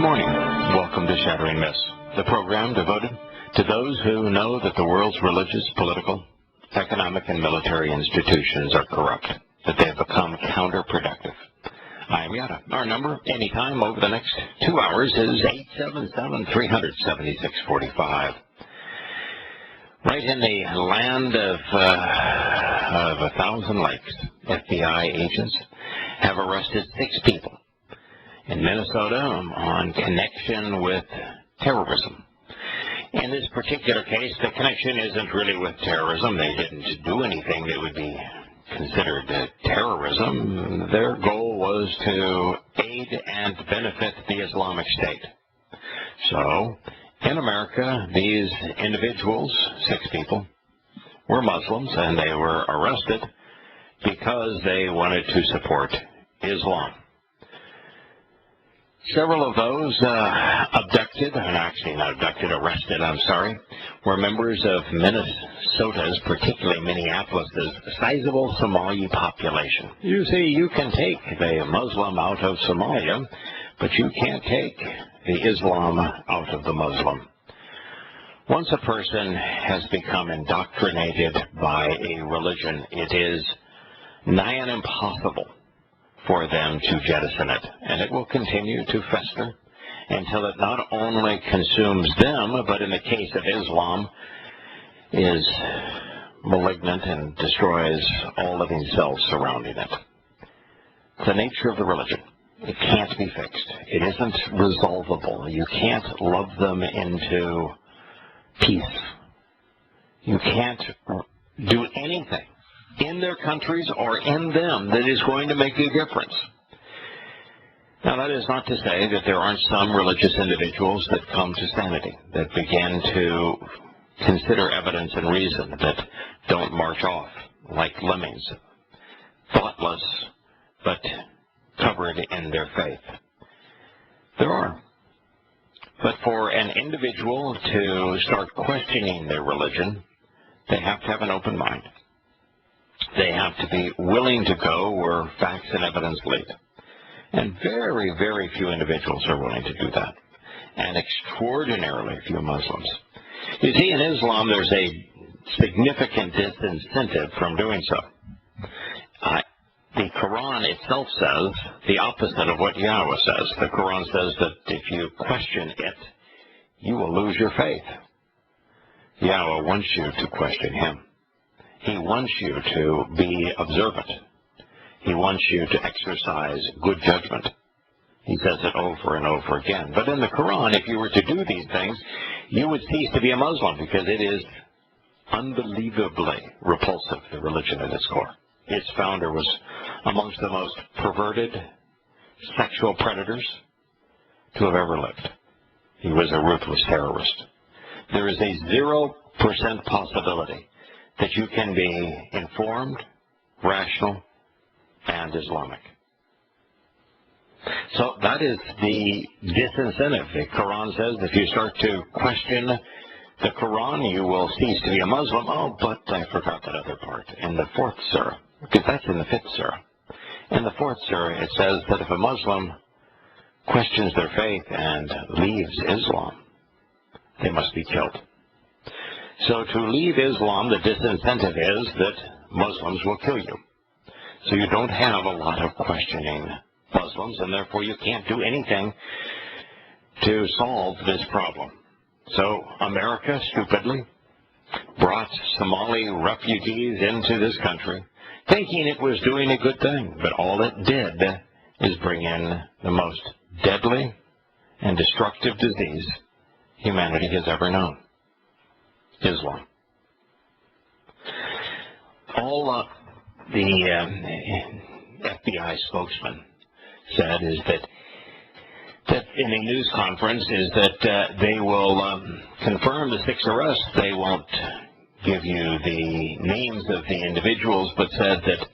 morning. Welcome to Shattering Myths, the program devoted to those who know that the world's religious, political, economic, and military institutions are corrupt, that they have become counterproductive. I am Yahowah. Our number, anytime over the next 2 hours, is 877-300-7645. Right in the land of 1,000 lakes, FBI agents have arrested 6 people in Minnesota on connection with terrorism. In this particular case, the connection isn't really with terrorism. They didn't do anything that would be considered terrorism. Their goal was to aid and benefit the Islamic State. So, in America, these individuals, 6 people, were Muslims, and they were arrested because they wanted to support Islam. Several of those arrested, were members of Minnesota's, particularly Minneapolis's, sizable Somali population. You see, you can take the Muslim out of Somalia, but you can't take the Islam out of the Muslim. Once a person has become indoctrinated by a religion, it is nigh on impossible for them to jettison it, and it will continue to fester until it not only consumes them, but in the case of Islam, is malignant and destroys all living cells surrounding it. The nature of the religion, it can't be fixed. It isn't resolvable. You can't love them into peace. You can't do anything in their countries or in them that is going to make a difference. Now, that is not to say that there aren't some religious individuals that come to sanity, that begin to consider evidence and reason, that don't march off like lemmings, thoughtless but covered in their faith. There are. But for an individual to start questioning their religion, they have to have an open mind. They have to be willing to go where facts and evidence lead. And very, very few individuals are willing to do that. And extraordinarily few Muslims. You see, in Islam, there's a significant disincentive from doing so. The Quran itself says the opposite of what Yahowah says. The Quran says that if you question it, you will lose your faith. Yahowah wants you to question him. He wants you to be observant. He wants you to exercise good judgment. He says it over and over again. But in the Quran, if you were to do these things, you would cease to be a Muslim, because it is unbelievably repulsive, the religion at its core. Its founder was amongst the most perverted sexual predators to have ever lived. He was a ruthless terrorist. There is a 0% possibility that you can be informed, rational, and Islamic. So that is the disincentive. The Quran says if you start to question the Quran, you will cease to be a Muslim. Oh, but I forgot that other part. In the 4th surah, because that's in the 5th surah. In the 4th surah, it says that if a Muslim questions their faith and leaves Islam, they must be killed. So to leave Islam, the disincentive is that Muslims will kill you. So you don't have a lot of questioning Muslims, and therefore you can't do anything to solve this problem. So America, stupidly, brought Somali refugees into this country, thinking it was doing a good thing, but all it did is bring in the most deadly and destructive disease humanity has ever known. Islam. All the FBI spokesman said is that in a news conference is that they will confirm the 6 arrests. They won't give you the names of the individuals, but said that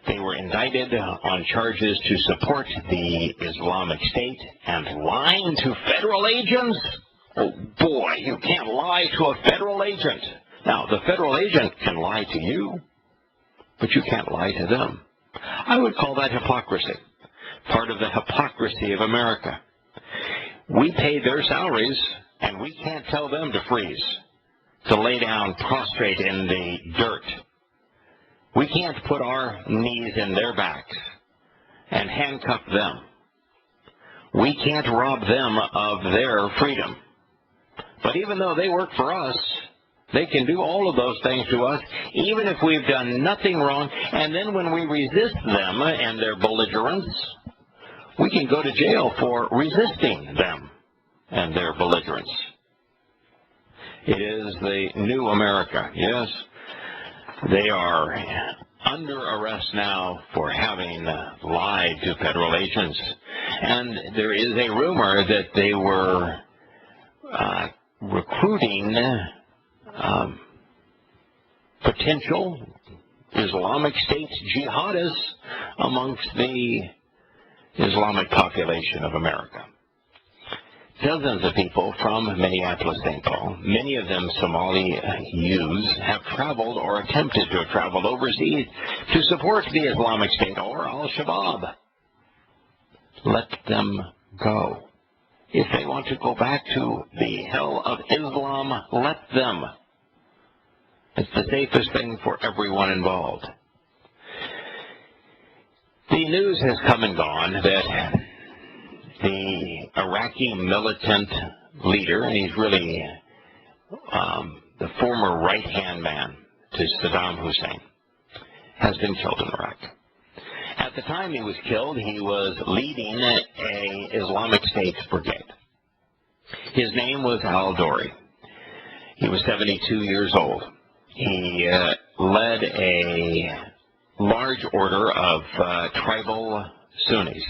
they were indicted on charges to support the Islamic State and lying to federal agents. Oh boy, you can't lie to a federal agent. Now, the federal agent can lie to you, but you can't lie to them. I would call that hypocrisy. Part of the hypocrisy of America. We pay their salaries, and we can't tell them to freeze, to lay down prostrate in the dirt. We can't put our knees in their backs and handcuff them. We can't rob them of their freedom. But even though they work for us, they can do all of those things to us, even if we've done nothing wrong. And then when we resist them and their belligerence, we can go to jail for resisting them and their belligerence. It is the new America. Yes, they are under arrest now for having lied to federal agents. And there is a rumor that they were recruiting potential Islamic State jihadists amongst the Islamic population of America. Dozens of people from Minneapolis, St. Paul, many of them Somali youths, have traveled or attempted to have traveled overseas to support the Islamic State or al-Shabaab. Let them go. If they want to go back to the hell of Islam, let them. It's the safest thing for everyone involved. The news has come and gone that the Iraqi militant leader, and he's really the former right-hand man to Saddam Hussein, has been killed in Iraq. At the time he was killed, he was leading an Islamic State brigade. His name was al-Dori. He was 72 years old. He led a large order of tribal Sunnis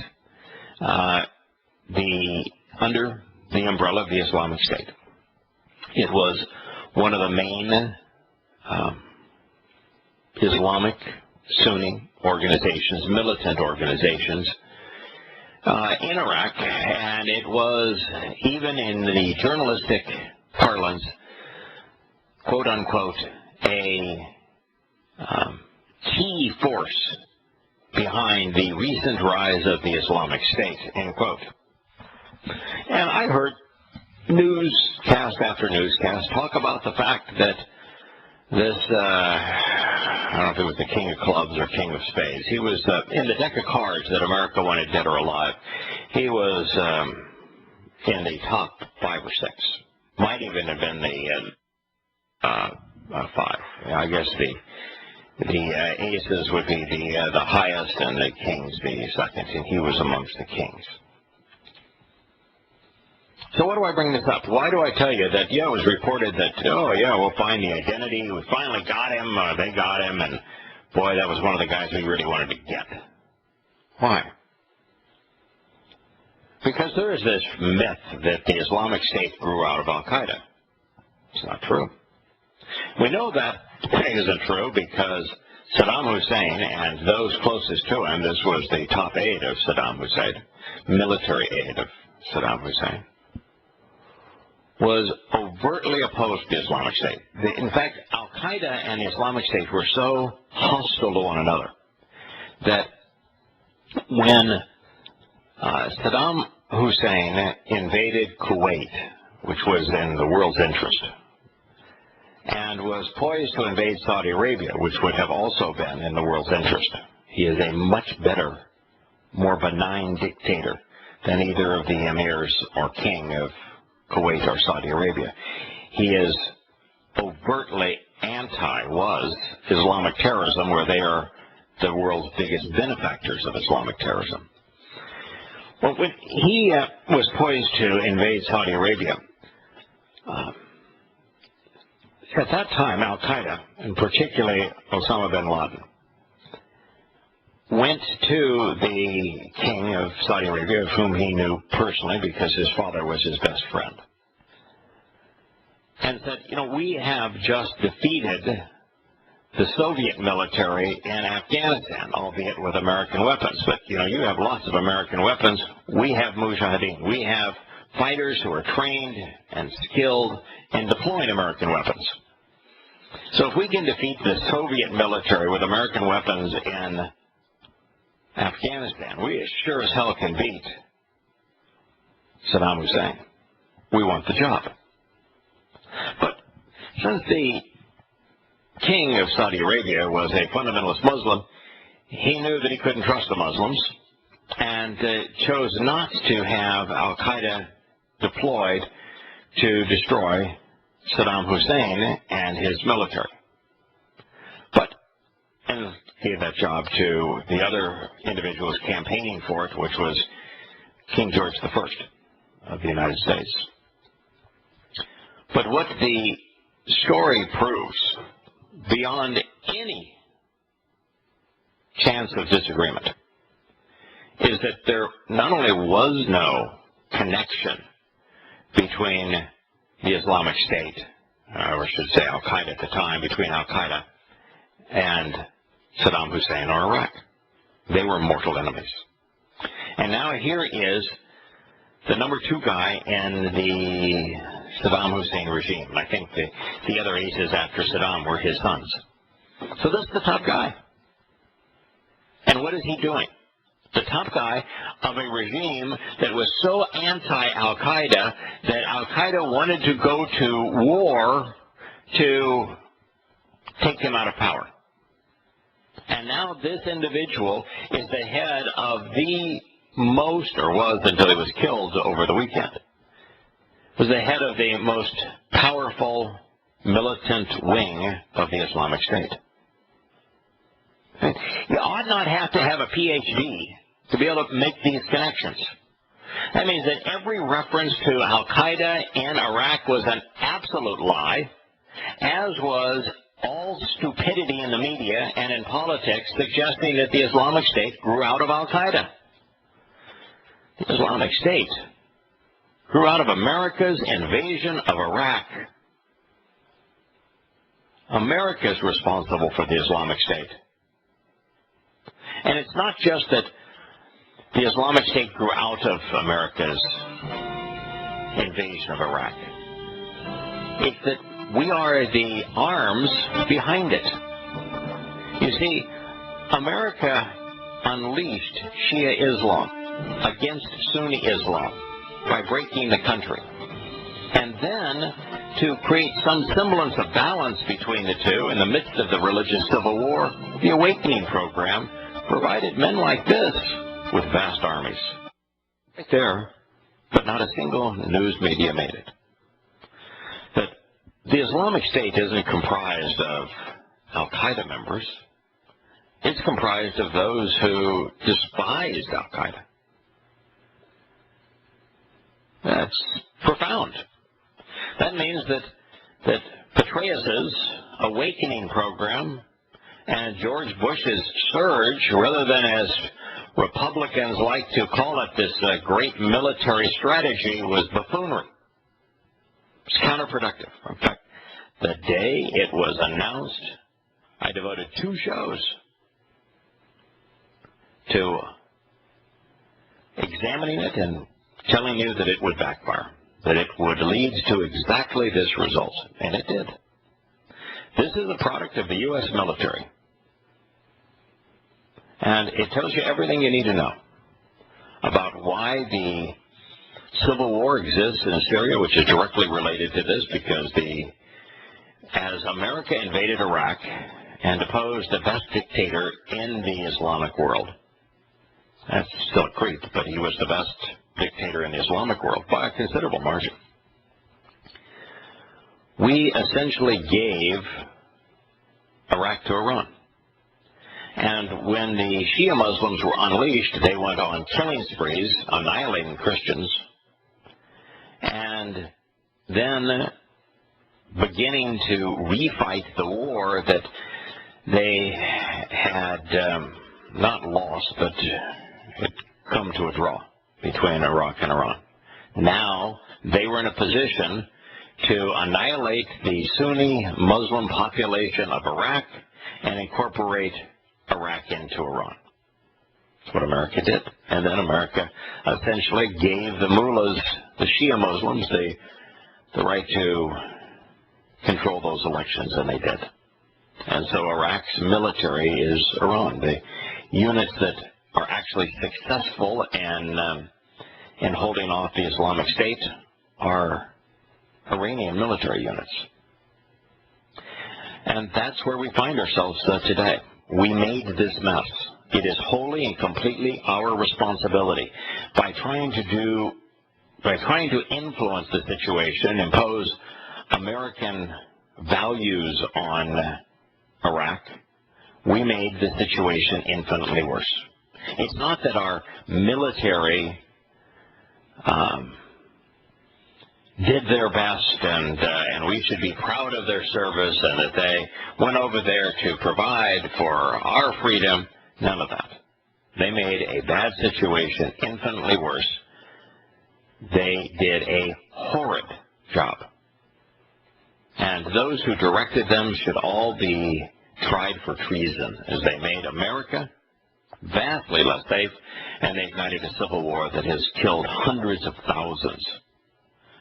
under the umbrella of the Islamic State. It was one of the main Islamic Sunni organizations, militant organizations in Iraq, and it was, even in the journalistic parlance, quote unquote, a key force behind the recent rise of the Islamic State, end quote. And I heard newscast after newscast talk about the fact that this, I don't know if it was the King of Clubs or King of Spades, he was in the deck of cards that America wanted dead or alive. He was in the top 5 or 6. Might even have been the 5. I guess the aces would be the highest and the kings the second, and he was amongst the kings. So why do I bring this up? Why do I tell you that, yeah, it was reported that, oh, yeah, we'll find the identity. We finally got him. They got him. And, boy, that was one of the guys we really wanted to get. Why? Because there is this myth that the Islamic State grew out of al-Qaeda. It's not true. We know that isn't true because Saddam Hussein and those closest to him, this was the top aide of Saddam Hussein, military aide of Saddam Hussein, was overtly opposed to the Islamic State. In fact, al-Qaeda and the Islamic State were so hostile to one another that when Saddam Hussein invaded Kuwait, which was in the world's interest, and was poised to invade Saudi Arabia, which would have also been in the world's interest. He is a much better, more benign dictator than either of the emirs or king of Kuwait or Saudi Arabia. He is overtly was Islamic terrorism, where they are the world's biggest benefactors of Islamic terrorism. Well, when he was poised to invade Saudi Arabia, at that time, al-Qaeda, and particularly Osama bin Laden, went to the king of Saudi Arabia, whom he knew personally because his father was his best friend, and said, you know, we have just defeated the Soviet military in Afghanistan, albeit with American weapons. But, you know, you have lots of American weapons. We have mujahideen. We have fighters who are trained and skilled in deploying American weapons. So if we can defeat the Soviet military with American weapons in Afghanistan, we sure as hell can beat Saddam Hussein. We want the job. But since the king of Saudi Arabia was a fundamentalist Muslim, he knew that he couldn't trust the Muslims and chose not to have al-Qaeda deployed to destroy Saddam Hussein and his military. But and gave that job to the other individuals campaigning for it, which was King George I of the United States. But what the story proves, beyond any chance of disagreement, is that there not only was no connection between the Islamic State, or I should say al-Qaeda at the time, between al-Qaeda and Saddam Hussein or Iraq. They were mortal enemies. And now here is the number 2 guy in the Saddam Hussein regime. And I think the other aces after Saddam were his sons. So this is the top guy. And what is he doing? The top guy of a regime that was so anti-al-Qaeda that al-Qaeda wanted to go to war to take him out of power. And now this individual is the head of the most, or was until he was killed over the weekend, was the head of the most powerful militant wing of the Islamic State. You ought not have to have a PhD to be able to make these connections. That means that every reference to al-Qaeda in Iraq was an absolute lie, as was all stupidity in the media and in politics suggesting that the Islamic State grew out of al-Qaeda. The Islamic State grew out of America's invasion of Iraq. America is responsible for the Islamic State. And it's not just that the Islamic State grew out of America's invasion of Iraq. It's that we are the arms behind it. You see, America unleashed Shia Islam against Sunni Islam by breaking the country. And then, to create some semblance of balance between the two in the midst of the religious civil war, the Awakening program provided men like this with vast armies. Right there, but not a single news media made it. That the Islamic State isn't comprised of al-Qaeda members. It's comprised of those who despised al-Qaeda. That's profound. That means that Petraeus's Awakening program and George Bush's surge, rather than as Republicans like to call it, this great military strategy, was buffoonery. It's counterproductive. In fact, the day it was announced, I devoted 2 shows to examining it and telling you that it would backfire, that it would lead to exactly this result. And it did. This is a product of the U.S. military. And it tells you everything you need to know about why the civil war exists in Syria, which is directly related to this, because as America invaded Iraq and deposed the best dictator in the Islamic world, that's still a creep, but he was the best dictator in the Islamic world by a considerable margin. We essentially gave Iraq to Iran. And when the Shia Muslims were unleashed, they went on killing sprees, annihilating Christians, and then beginning to refight the war that they had not lost, but had come to a draw between Iraq and Iran. Now they were in a position to annihilate the Sunni Muslim population of Iraq and incorporate Iraq into Iran. That's what America did. And then America essentially gave the mullahs, the Shia Muslims, the right to control those elections, and they did. And so Iraq's military is Iran. The units that are actually successful in in holding off the Islamic State are Iranian military units. And that's where we find ourselves today. We made this mess. It is wholly and completely our responsibility. By trying to influence the situation, impose American values on Iraq, we made the situation infinitely worse. It's not that our military did their best and we should be proud of their service and that they went over there to provide for our freedom. None of that. They made a bad situation infinitely worse. They did a horrid job. And those who directed them should all be tried for treason, as they made America vastly less safe, and they ignited a civil war that has killed hundreds of thousands.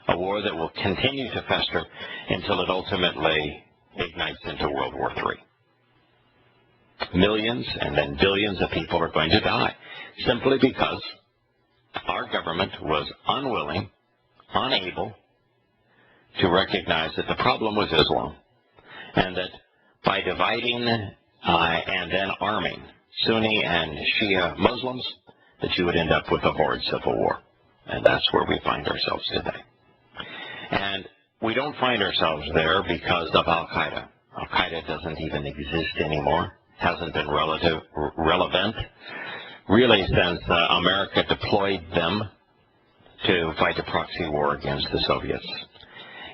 A war that will continue to fester until it ultimately ignites into World War III. Millions and then billions of people are going to die simply because our government was unwilling, unable to recognize that the problem was Islam, and that by dividing and then arming Sunni and Shia Muslims, that you would end up with a horrid civil war. And that's where we find ourselves today. And we don't find ourselves there because of Al-Qaeda. Al-Qaeda doesn't even exist anymore. Hasn't been relevant really since America deployed them to fight a proxy war against the Soviets.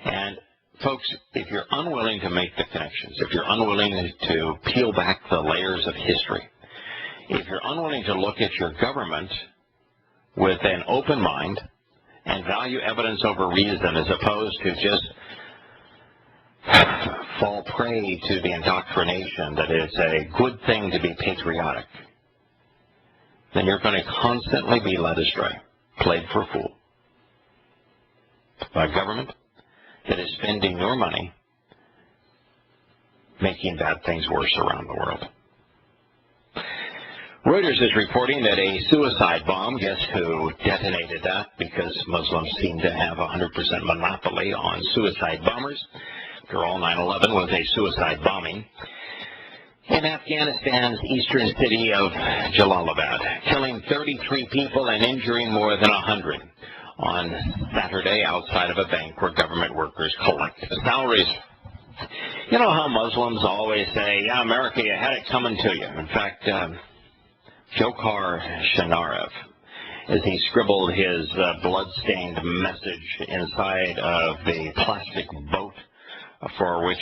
And folks, if you're unwilling to make the connections, if you're unwilling to peel back the layers of history, if you're unwilling to look at your government with an open mind and value evidence over reason as opposed to just fall prey to the indoctrination that it's a good thing to be patriotic, then you're going to constantly be led astray, played for a fool by a government that is spending your money making bad things worse around the world. Reuters is reporting that a suicide bomb, guess who detonated that, because Muslims seem to have 100% monopoly on suicide bombers. After all, 9/11 was a suicide bombing in Afghanistan's eastern city of Jalalabad, killing 33 people and injuring more than 100 on Saturday outside of a bank where government workers collect salaries. You know how Muslims always say, yeah, America, you had it coming to you. In fact, Jokar Shanarev, as he scribbled his blood-stained message inside of the plastic boat for which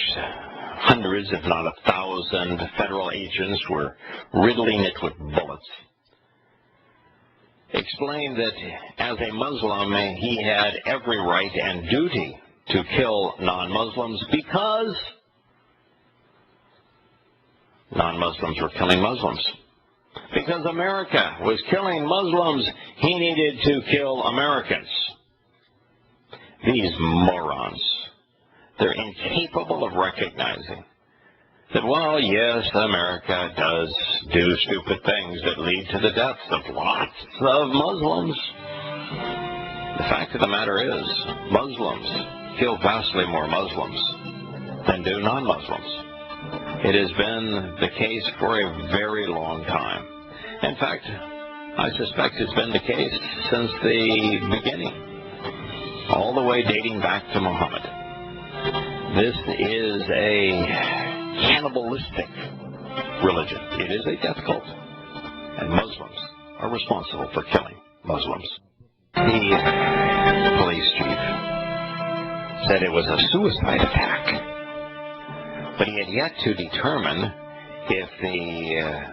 hundreds, if not 1,000, federal agents were riddling it with bullets, explained that as a Muslim, he had every right and duty to kill non-Muslims because non-Muslims were killing Muslims. Because America was killing Muslims, he needed to kill Americans. These morons, they're incapable of recognizing that, well, yes, America does do stupid things that lead to the deaths of lots of Muslims. The fact of the matter is, Muslims kill vastly more Muslims than do non-Muslims. It has been the case for a very long time. In fact, I suspect it's been the case since the beginning, all the way dating back to Muhammad. This is a cannibalistic religion. It is a death cult, and Muslims are responsible for killing Muslims. The police chief said it was a suicide attack, but he had yet to determine if the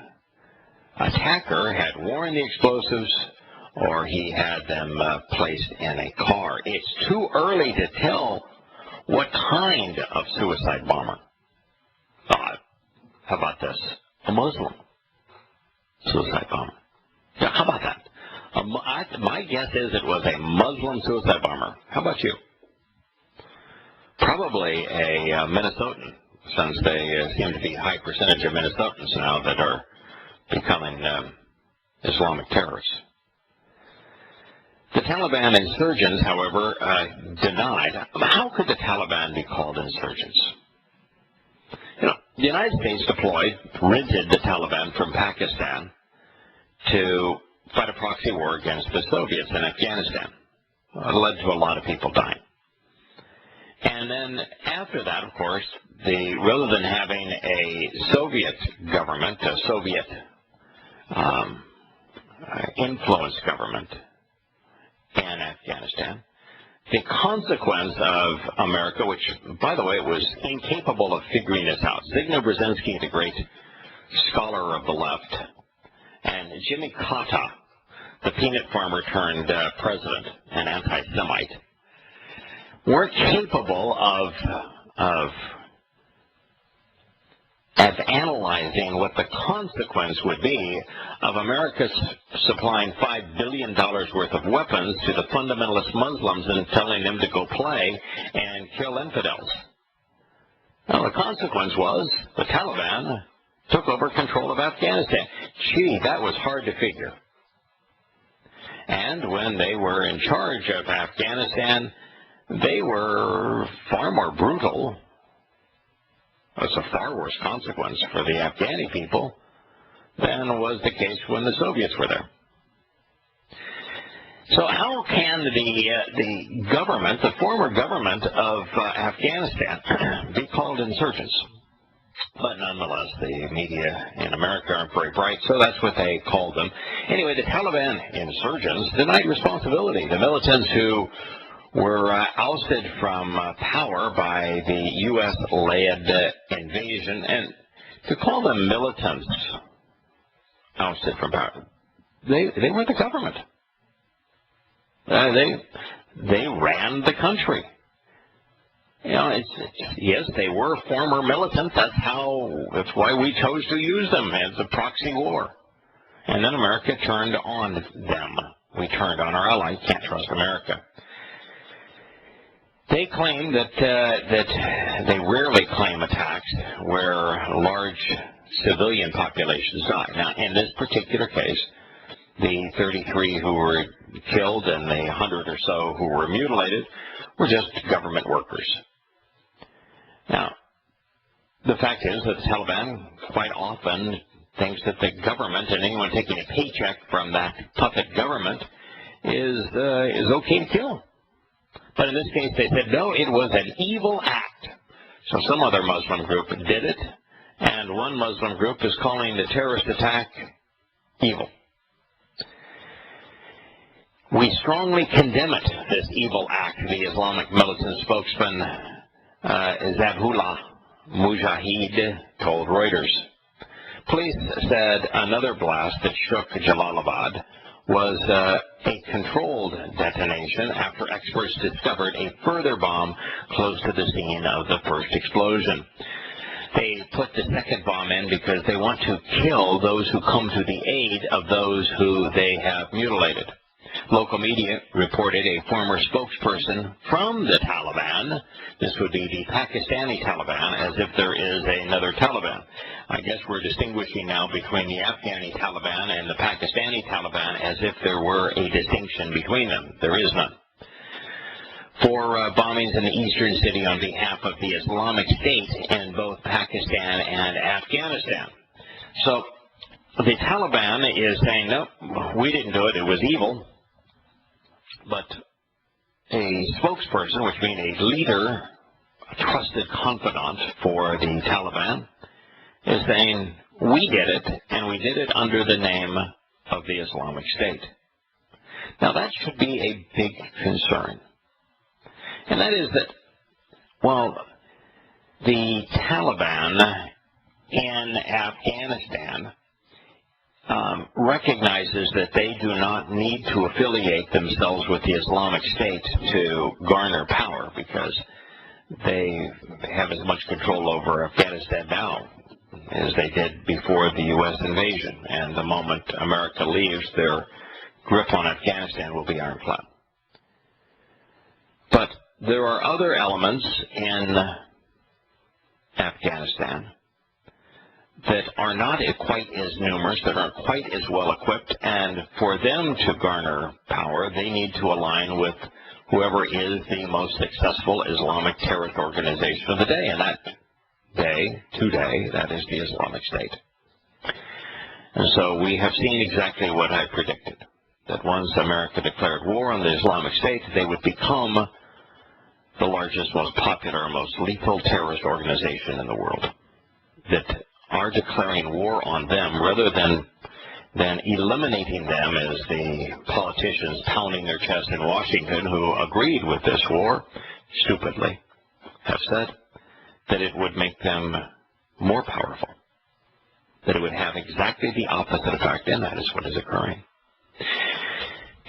attacker had worn the explosives or he had them placed in a car. It's too early to tell what kind of suicide bomber. How about this? A Muslim suicide bomber. Yeah, how about that? My guess is it was a Muslim suicide bomber. How about you? Probably a Minnesotan, since they seem to be a high percentage of Minnesotans now that are becoming Islamic terrorists. The Taliban insurgents, however, denied. How could the Taliban be called insurgents? The United States rented the Taliban from Pakistan to fight a proxy war against the Soviets in Afghanistan. It led to a lot of people dying. And then after that, of course, rather than having a Soviet government, a Soviet influenced government in Afghanistan, the consequence of America, which, by the way, was incapable of figuring this out. Zygmunt Brzezinski, the great scholar of the left, and Jimmy Carter, the peanut farmer turned president and anti-Semite, weren't capable of analyzing what the consequence would be of America supplying $5 billion worth of weapons to the fundamentalist Muslims and telling them to go play and kill infidels. Well, the consequence was the Taliban took over control of Afghanistan. Gee, that was hard to figure. And when they were in charge of Afghanistan, they were far more brutal. It's a far worse consequence for the Afghani people than was the case when the Soviets were there. So how can the government, the former government of Afghanistan, be called insurgents? But nonetheless, the media in America aren't very bright, so that's what they called them. Anyway, the Taliban insurgents denied responsibility. The militants who were ousted from power by the U.S.-led invasion, and to call them militants ousted from power, they were the government. They ran the country. Yes, they were former militants. That's why we chose to use them as a proxy war. And then America turned on them. We turned on our allies. Can't trust America. They claim that they rarely claim attacks where large civilian populations die. Now, in this particular case, the 33 who were killed and the 100 or so who were mutilated were just government workers. Now, the fact is that the Taliban quite often thinks that the government and anyone taking a paycheck from that puppet government is okay to kill. But in this case, they said, no, it was an evil act. So some other Muslim group did it, and one Muslim group is calling the terrorist attack evil. We strongly condemn it, this evil act, the Islamic militant spokesman Zabihullah Mujahid told Reuters. Police said another blast that shook Jalalabad was a controlled detonation after experts discovered a further bomb close to the scene of the first explosion. They put the second bomb in because they want to kill those who come to the aid of those who they have mutilated. Local media reported a former spokesperson from the Taliban, this would be the Pakistani Taliban, as if there is another Taliban. I guess we're distinguishing now between the Afghani Taliban and the Pakistani Taliban as if there were a distinction between them. There is none. For bombings in the eastern city on behalf of the Islamic State in both Pakistan and Afghanistan. So the Taliban is saying, no, we didn't do it, it was evil. But a spokesperson, which means a leader, a trusted confidant for the Taliban, is saying, we did it, and we did it under the name of the Islamic State. Now, that should be a big concern. And that is that, well, the Taliban in Afghanistan recognizes that they do not need to affiliate themselves with the Islamic State to garner power because they have as much control over Afghanistan now as they did before the U.S. invasion. And the moment America leaves, their grip on Afghanistan will be ironclad. But there are other elements in Afghanistan that are not quite as numerous, that aren't quite as well equipped, and for them to garner power, they need to align with whoever is the most successful Islamic terrorist organization of the day, and that day, today, that is the Islamic State. And so we have seen exactly what I predicted, that once America declared war on the Islamic State, they would become the largest, most popular, most lethal terrorist organization in the world. That are declaring war on them rather than eliminating them, as the politicians pounding their chest in Washington who agreed with this war, stupidly, have said, that it would make them more powerful, that it would have exactly the opposite effect, and that is what is occurring.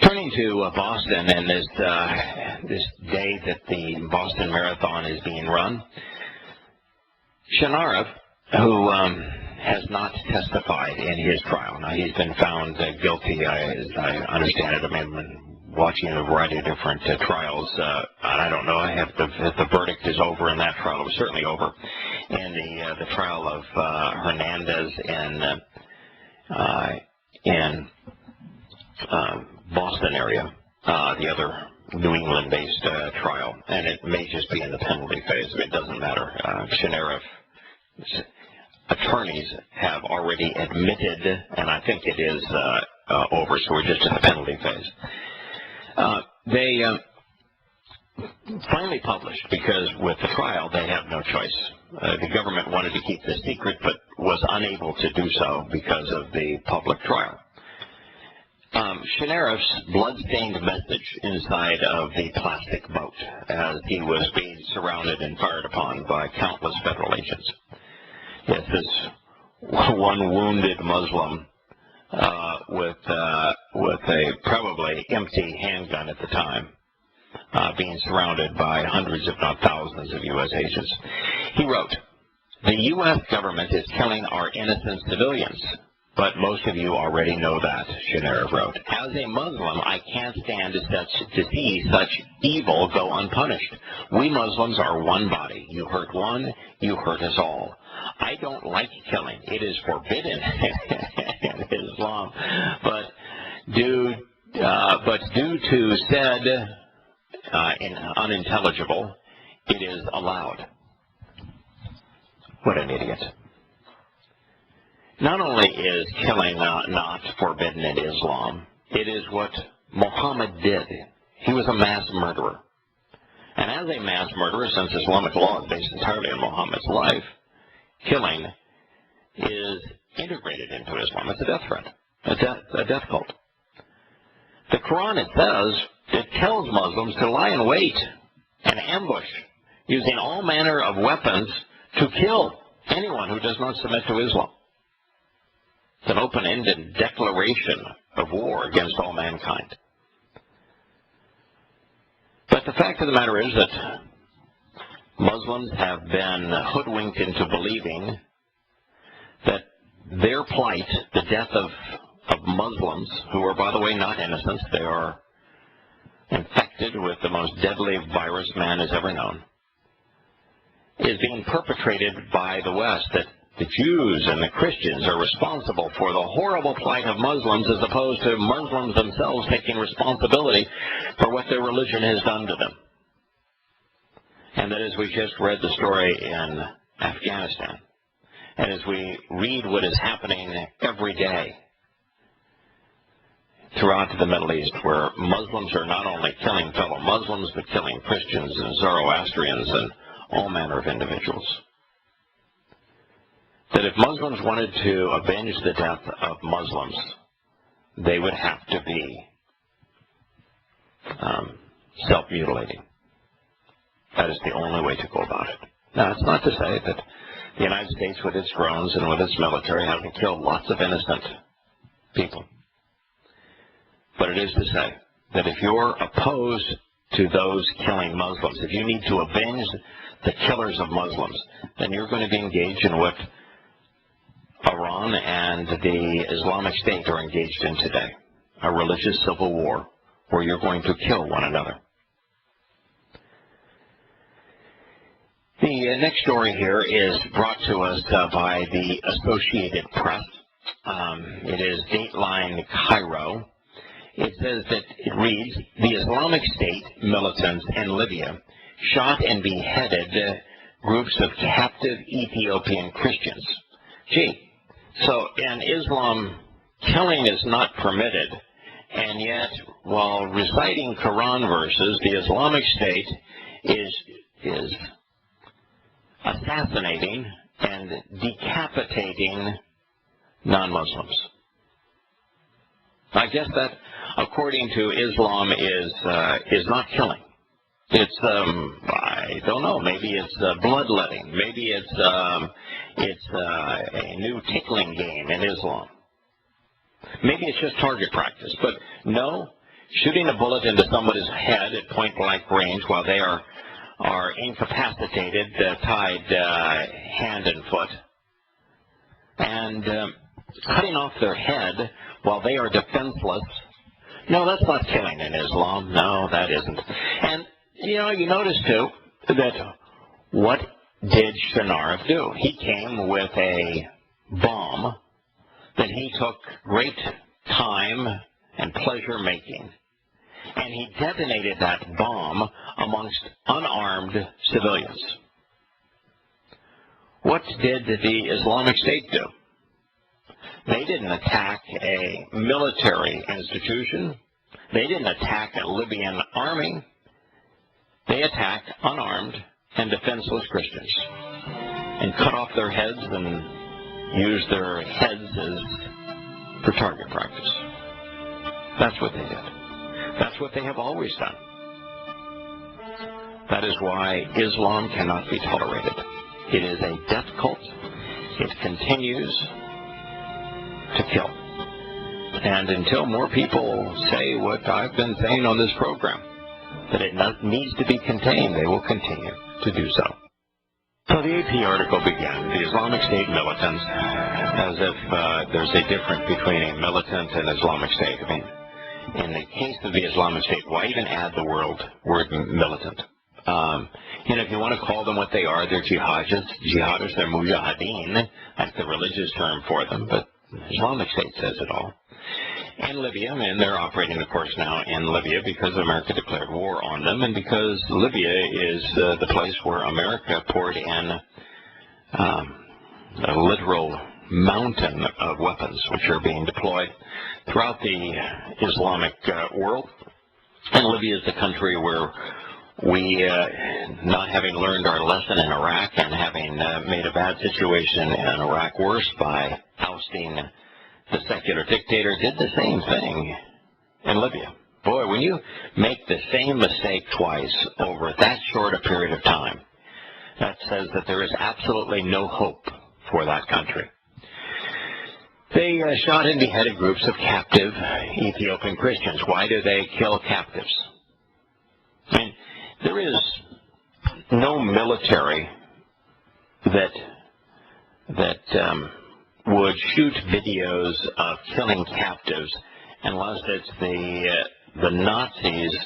Turning to Boston and this day that the Boston Marathon is being run, Shanarev, who has not testified in his trial. Now, he's been found guilty, as I understand it. I mean, I've been watching a variety of different trials, and I don't know if the verdict is over in that trial. It was certainly over in the trial of Hernandez in Boston area, the other New England-based trial, and it may just be in the penalty phase. It doesn't matter. Shanarev's attorneys have already admitted, and I think it is over, so we're just in the penalty phase. They finally published, because with the trial they have no choice. The government wanted to keep this secret, but was unable to do so because of the public trial. Shanarev's blood-stained message inside of the plastic boat as he was being surrounded and fired upon by countless federal agents. Yes, this one wounded Muslim with a probably empty handgun at the time, being surrounded by hundreds, if not thousands, of U.S. agents. He wrote, "The U.S. government is killing our innocent civilians, but most of you already know that," Shanarev wrote. "As a Muslim, I can't stand to see such evil go unpunished. We Muslims are one body. You hurt one, you hurt us all. I don't like killing. It is forbidden in Islam, but due to said unintelligible, it is allowed." What an idiot. Not only is killing not forbidden in Islam, it is what Muhammad did. He was a mass murderer. And as a mass murderer, since Islamic law is based entirely on Muhammad's life, killing is integrated into Islam. It's a death threat, a death cult. The Quran, it says, it tells Muslims to lie in wait and ambush, using all manner of weapons to kill anyone who does not submit to Islam. It's an open-ended declaration of war against all mankind. But the fact of the matter is that Muslims have been hoodwinked into believing that their plight, the death of Muslims, who are, by the way, not innocent, they are infected with the most deadly virus man has ever known, is being perpetrated by the West, that the Jews and the Christians are responsible for the horrible plight of Muslims, as opposed to Muslims themselves taking responsibility for what their religion has done to them. And that, as we just read the story in Afghanistan, and as we read what is happening every day throughout the Middle East, where Muslims are not only killing fellow Muslims, but killing Christians and Zoroastrians and all manner of individuals, that if Muslims wanted to avenge the death of Muslims, they would have to be self-mutilating. That is the only way to go about it. Now, it's not to say that the United States, with its drones and with its military, hasn't killed lots of innocent people. But it is to say that if you're opposed to those killing Muslims, if you need to avenge the killers of Muslims, then you're going to be engaged in what Iran and the Islamic State are engaged in today, a religious civil war where you're going to kill one another. The The next story here is brought to us by the Associated Press. It is Dateline Cairo. It says that it reads, the Islamic State militants in Libya shot and beheaded groups of captive Ethiopian Christians. Gee, so in Islam, killing is not permitted, and yet while reciting Quran verses, the Islamic State is assassinating and decapitating non-Muslims. I guess that, according to Islam, is not killing. It's I don't know. Maybe it's bloodletting. Maybe it's a new tickling game in Islam. Maybe it's just target practice. But no, shooting a bullet into somebody's head at point-blank range while they are incapacitated, tied hand and foot, and cutting off their head while they are defenseless. No, that's not killing in Islam. No, that isn't. And, you notice, too, that what did Shinarif do? He came with a bomb that he took great time and pleasure making, and he detonated that bomb amongst unarmed civilians. What did the Islamic State do? They didn't attack a military institution. They didn't attack a Libyan army. They attacked unarmed and defenseless Christians and cut off their heads and used their heads for target practice. That's what they did. That's what they have always done. That is why Islam cannot be tolerated. It is a death cult. It continues to kill. And until more people say what I've been saying on this program, that it needs to be contained, they will continue to do so. So the AP article began, the Islamic State militants, as if there's a difference between a militant and Islamic State. I mean, in the case of the Islamic State, why even add the word militant? If you want to call them what they are, they're jihadists, they're mujahideen. That's the religious term for them, but Islamic State says it all. And Libya, and they're operating, of course, now in Libya because America declared war on them, and because Libya is the place where America poured in a literal mountain of weapons which are being deployed throughout the Islamic world. And Libya is the country where we, not having learned our lesson in Iraq and having made a bad situation in Iraq worse by ousting the secular dictator, did the same thing in Libya. Boy, when you make the same mistake twice over that short a period of time, that says that there is absolutely no hope for that country. They shot and beheaded groups of captive Ethiopian Christians. Why do they kill captives? I mean, there is no military that would shoot videos of killing captives unless it's the Nazis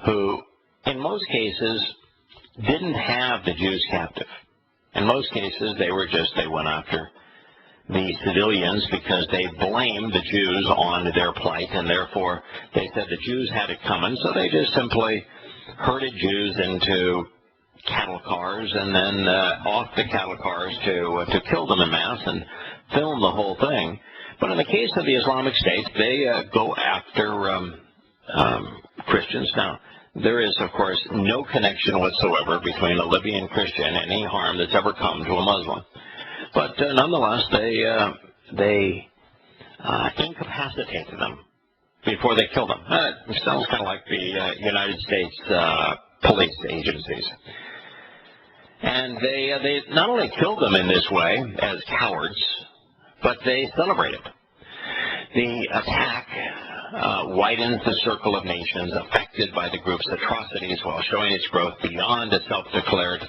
who, in most cases, didn't have the Jews captive. In most cases, they went after the civilians because they blamed the Jews on their plight, and therefore they said the Jews had it coming, so they just simply herded Jews into cattle cars and then off the cattle cars to kill them en masse and film the whole thing. But in the case of the Islamic State, they go after Christians. Now, there is, of course, no connection whatsoever between a Libyan Christian and any harm that's ever come to a Muslim. But nonetheless, they incapacitated them before they killed them. It sounds kind of like the United States police agencies. And they not only killed them in this way as cowards, but they celebrated. The attack widens the circle of nations affected by the group's atrocities while showing its growth beyond a self-declared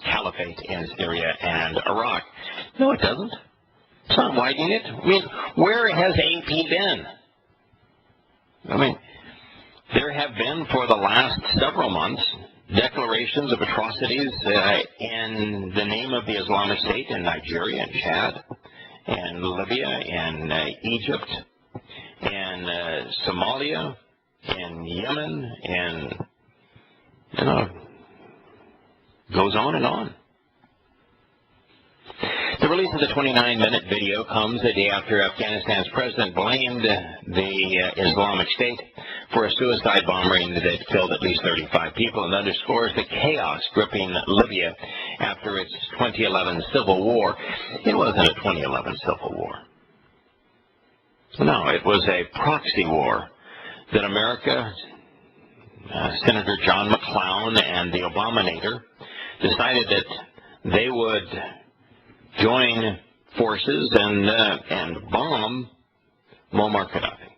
caliphate in Syria and Iraq. No, it doesn't. It's not widening it. I mean, where has AP been? I mean, there have been for the last several months declarations of atrocities in the name of the Islamic State in Nigeria and Chad and Libya and Egypt and Somalia and Yemen and, goes on and on. The release of the 29-minute video comes a day after Afghanistan's president blamed the Islamic State for a suicide bombing that killed at least 35 people and underscores the chaos gripping Libya after its 2011 civil war. It wasn't a 2011 civil war. No, it was a proxy war that America, Senator John McClown and the Obamanator decided that they would join forces and bomb Muammar Gaddafi.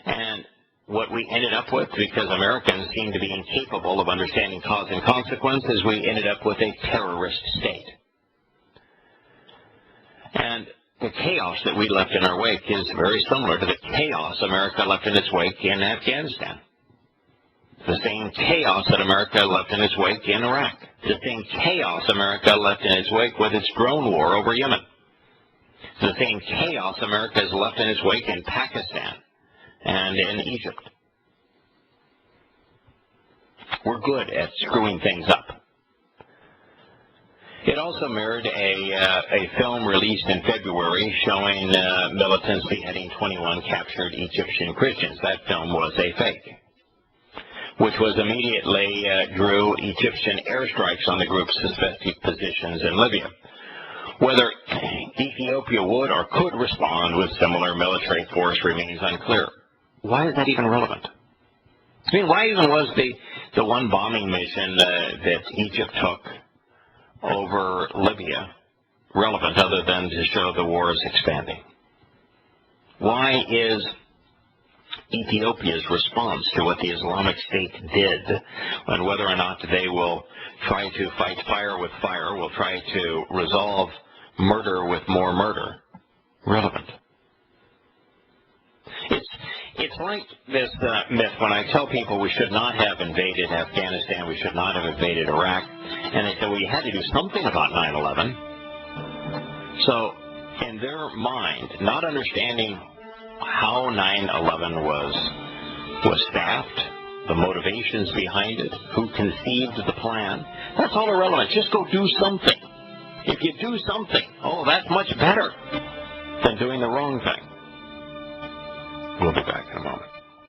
And what we ended up with, because Americans seem to be incapable of understanding cause and consequence, is we ended up with a terrorist state. And the chaos that we left in our wake is very similar to the chaos America left in its wake in Afghanistan. The same chaos that America left in its wake in Iraq. The same chaos America left in its wake with its drone war over Yemen. The same chaos America has left in its wake in Pakistan and in Egypt. We're good at screwing things up. It also mirrored a film released in February showing militants beheading 21 captured Egyptian Christians. That film was a fake, which was immediately drew Egyptian airstrikes on the group's suspected positions in Libya. Whether Ethiopia would or could respond with similar military force remains unclear. Why is that even relevant? I mean, why even was the one bombing mission that Egypt took over Libya relevant other than to show the war is expanding? Why is Ethiopia's response to what the Islamic State did, and whether or not they will try to fight fire with fire, will try to resolve murder with more murder, relevant? It's like this myth when I tell people we should not have invaded Afghanistan, we should not have invaded Iraq, and they say, well, you had to do something about 9/11. So, in their mind, not understanding how 9/11 was staffed, the motivations behind it, who conceived the plan, that's all irrelevant. Just go do something. If you do something, oh, that's much better than doing the wrong thing. We'll be back in a moment.